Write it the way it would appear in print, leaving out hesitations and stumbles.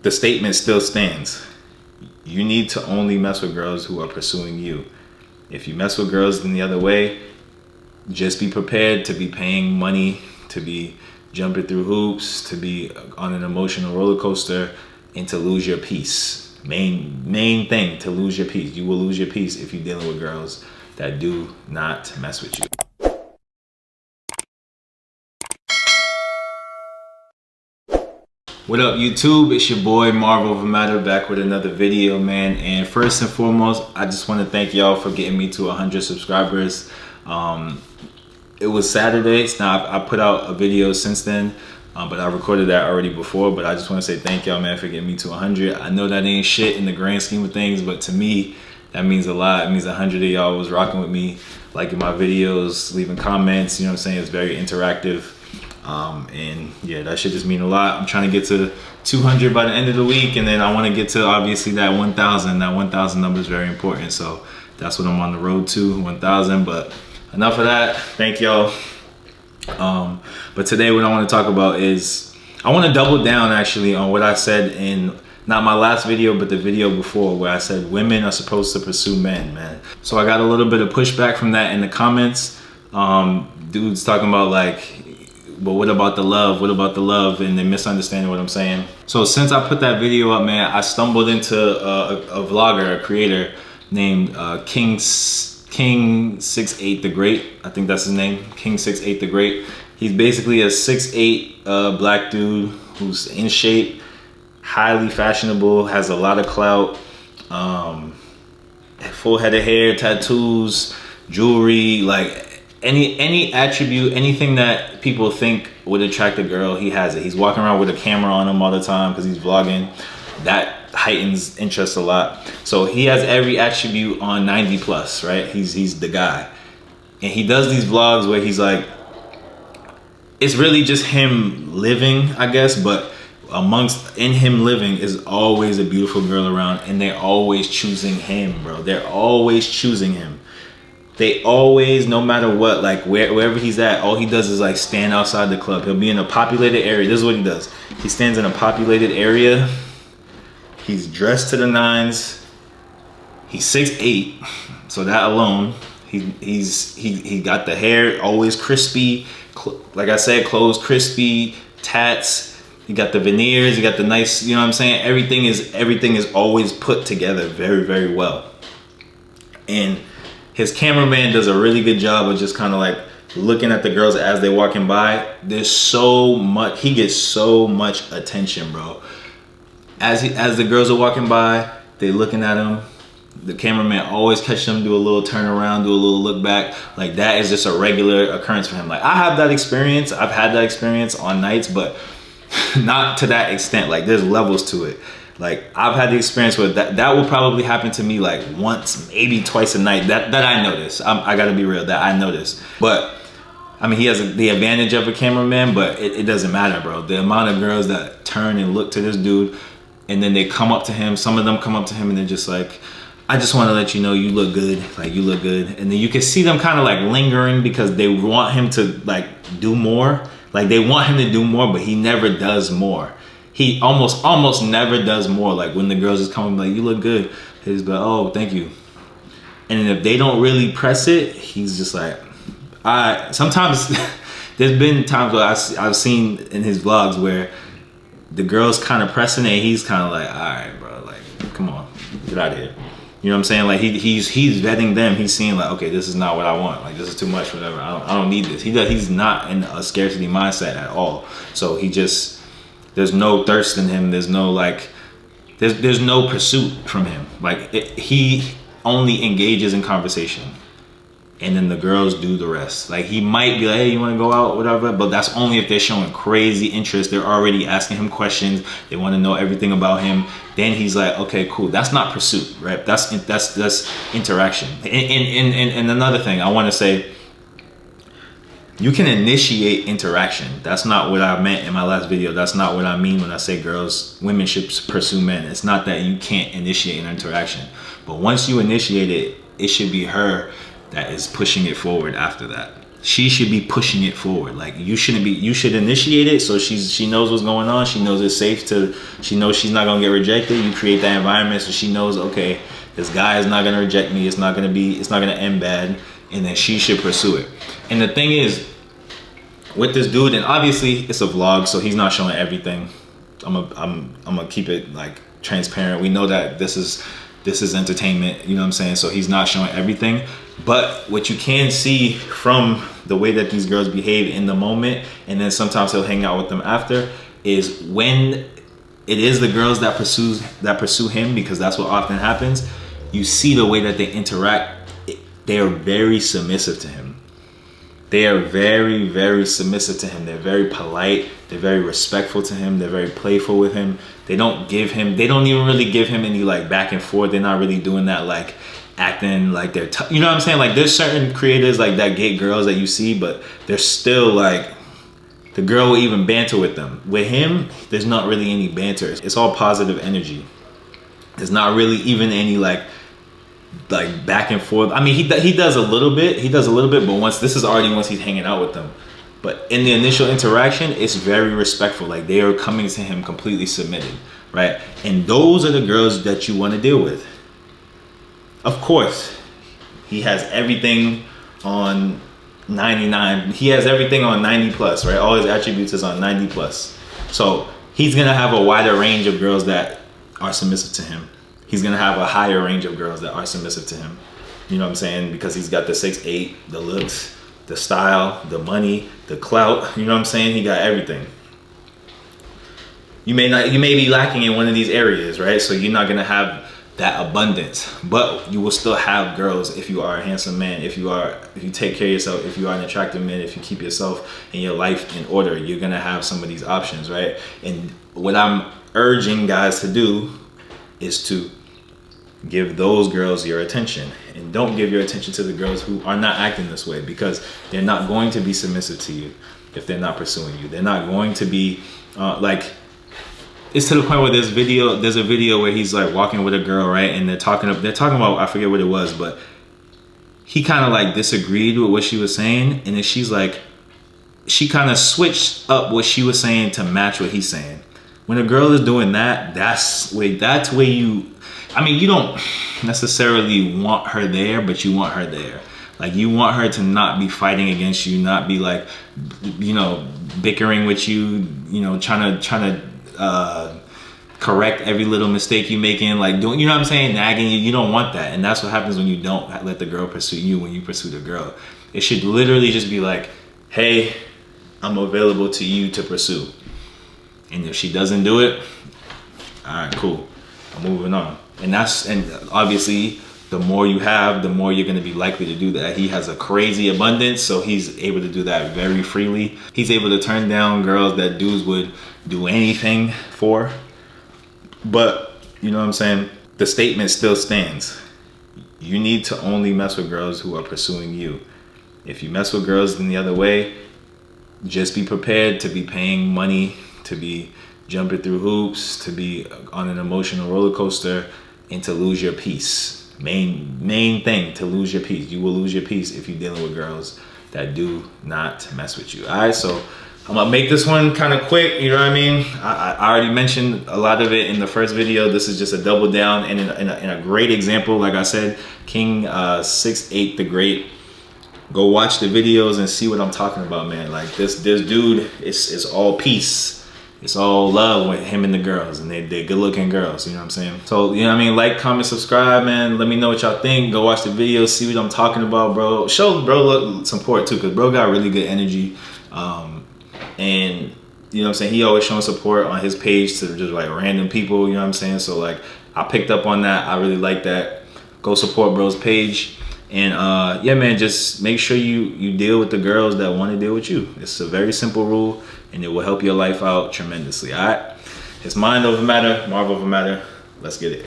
the statement still stands. You need to only mess with girls who are pursuing you. If you mess with girls in the other way, just be prepared to be paying money, to be jumping through hoops, to be on an emotional roller coaster, and to lose your peace. Main thing, to lose your peace. You will lose your peace if you're dealing with girls that do not mess with you. What up, YouTube? It's your boy Marvel Vermatter back with another video, man. And first and foremost, I just want to thank y'all for getting me to 100 subscribers. It was Saturday. Now I put out a video since then, but I recorded that already before. But I just want to say thank y'all, man, for getting me to 100. I know that ain't shit in the grand scheme of things, but to me, that means a lot. It means 100 of y'all was rocking with me, liking my videos, leaving comments. You know what I'm saying? It's very interactive. And yeah, that should just mean a lot. I'm trying to get to 200 by the end of the week, and then I want to get to obviously that 1,000. That 1,000 number is very important, so that's what I'm on the road to, 1,000. But enough of that. Thank y'all. But today, what I want to talk about is I want to double down actually on what I said in not my last video, but the video before, where I said women are supposed to pursue men, man. So I got a little bit of pushback from that in the comments. Dudes talking about like, but what about the love? What about the love? And they're misunderstanding what I'm saying. So since I put that video up, man, I stumbled into a vlogger, a creator named King68 the Great. I think that's his name, King68 the Great. He's basically a 6'8" black dude who's in shape, highly fashionable, has a lot of clout, full head of hair, tattoos, jewelry, like any attribute, anything that people think would attract a girl, he has it. He's walking around with a camera on him all the time because he's vlogging. That heightens interest a lot. So he has every attribute on 90 plus, right? He's the guy. And he does these vlogs where he's like, it's really just him living, I guess, but in him living is always a beautiful girl around, and they're always choosing him, bro. They're always choosing him. They always, no matter what, like wherever he's at, all he does is like stand outside the club. He'll be in a populated area. This is what he does. He stands in a populated area. He's dressed to the nines. He's 6'8", so that alone, he got the hair always crispy. Like I said, clothes crispy, tats. You got the veneers. You got the nice. You know what I'm saying? Everything is always put together very, very well. And his cameraman does a really good job of just kind of like looking at the girls as they're walking by. There's so much, he gets so much attention, bro. As the girls are walking by, they're looking at him. The cameraman always catches them, do a little turn around, do a little look back. Like that is just a regular occurrence for him. Like I have that experience. I've had that experience on nights, but not to that extent. Like there's levels to it. Like I've had the experience where that will probably happen to me like once, maybe twice a night. That I notice. I gotta be real. That I notice. But I mean, he has the advantage of a cameraman, but it doesn't matter, bro. The amount of girls that turn and look to this dude, and then they come up to him. Some of them come up to him and they're just like, "I just want to let you know you look good. Like you look good." And then you can see them kind of like lingering because they want him to like do more. Like they want him to do more, but he never does more. He almost never does more. Like when the girls is coming, like, "You look good." He's like, "Oh, thank you." And then if they don't really press it, he's just like, sometimes there's been times where I've seen in his vlogs where the girls kind of pressing it. And he's kind of like, "All right, bro, like, come on, get out of here." You know what I'm saying? Like he's vetting them. He's seeing like, okay, this is not what I want. Like this is too much, whatever. I don't need this. He's not in a scarcity mindset at all. So there's no thirst in him. There's no like, there's no pursuit from him. Like he only engages in conversation, and then the girls do the rest. Like he might be like, "Hey, you want to go out, whatever," but that's only if they're showing crazy interest. They're already asking him questions. They want to know everything about him. Then he's like, "Okay, cool." That's not pursuit, right? That's interaction. And another thing I want to say. You can initiate interaction. That's not what I meant in my last video. That's not what I mean when I say women should pursue men. It's not that you can't initiate an interaction. But once you initiate it, it should be her that is pushing it forward after that. she should be pushing it forward. Like you shouldn't be. You should initiate it so she knows what's going on. She knows it's safe to. She knows she's not gonna get rejected. You create that environment so she knows, okay, this guy is not gonna reject me. It's not gonna end bad, and then she should pursue it. And the thing is, with this dude, and obviously it's a vlog, so he's not showing everything. I'm gonna keep it like transparent. We know that this is entertainment, you know what I'm saying? So he's not showing everything. But what you can see from the way that these girls behave in the moment, and then sometimes he'll hang out with them after, is when it is the girls that pursue him, because that's what often happens. You see the way that they interact. They are very submissive to him. They are very, very submissive to him. They're very polite. They're very respectful to him. They're very playful with him. They don't even really give him any like back and forth. They're not really doing that like acting like they're, you know what I'm saying? Like there's certain creators like that get girls that you see, but they're still like, the girl will even banter with them. With him, there's not really any banter. It's all positive energy. There's not really even any like back and forth. I mean, he does a little bit, but once he's hanging out with them. But in the initial interaction, it's very respectful. Like they are coming to him completely submitted, right? And those are the girls that you want to deal with. Of course, he has everything on 99. He has everything on 90 plus, right? All his attributes is on 90 plus. So he's gonna have a wider range of girls that are submissive to him. He's gonna have a higher range of girls that are submissive to him. You know what I'm saying? Because he's got the 6'8", the looks, the style, the money, the clout. You know what I'm saying? He got everything. You may be lacking in one of these areas, right? So you're not gonna have that abundance, but you will still have girls if you are a handsome man, if you take care of yourself, if you are an attractive man, if you keep yourself and your life in order, you're gonna have some of these options, right? And what I'm urging guys to do is to give those girls your attention, and don't give your attention to the girls who are not acting this way, because they're not going to be submissive to you if they're not pursuing you. They're not going to be like, it's to the point where there's a video where he's like walking with a girl, right? And they're talking about, I forget what it was, but he kind of like disagreed with what she was saying. And then she's like, she kind of switched up what she was saying to match what he's saying. When a girl is doing that, that's where you, I mean, you don't necessarily want her there, but you want her there. Like you want her to not be fighting against you, not be like, you know, bickering with you, you know, trying to correct every little mistake you making, like doing, you know what I'm saying, nagging you. You don't want that. And that's what happens when you don't let the girl pursue you, when you pursue the girl. It should literally just be like, hey, I'm available to you to pursue. And if she doesn't do it, all right, cool, I'm moving on. And obviously the more you have, the more you're going to be likely to do that. He has a crazy abundance, so he's able to do that very freely. He's able to turn down girls that dudes would do anything for. But you know what I'm saying, the statement still stands. You need to only mess with girls who are pursuing you. If you mess with girls in the other way, just be prepared to be paying money, to be jumping through hoops, to be on an emotional roller coaster, and to lose your peace. Main thing, to lose your peace. You will lose your peace if you're dealing with girls that do not mess with you. All right, so I'm gonna make this one kind of quick, you know what I mean? I already mentioned a lot of it in the first video. This is just a double down, and in a great example, like I said, King 6'8" the Great. Go watch the videos and see what I'm talking about, man. Like this dude, it's all peace. It's all love with him and the girls, and they're good looking girls, you know what I'm saying? So, you know what I mean? Like, comment, subscribe, man. Let me know what y'all think. Go watch the video, see what I'm talking about, bro. Show bro support too, because bro got really good energy. And you know what I'm saying? He always showing support on his page to just like random people, you know what I'm saying? So like, I picked up on that. I really like that. Go support bro's page. And yeah, man, just make sure you deal with the girls that want to deal with you. It's a very simple rule, and it will help your life out tremendously. All right, it's mind over matter, Marvel over matter. Let's get it.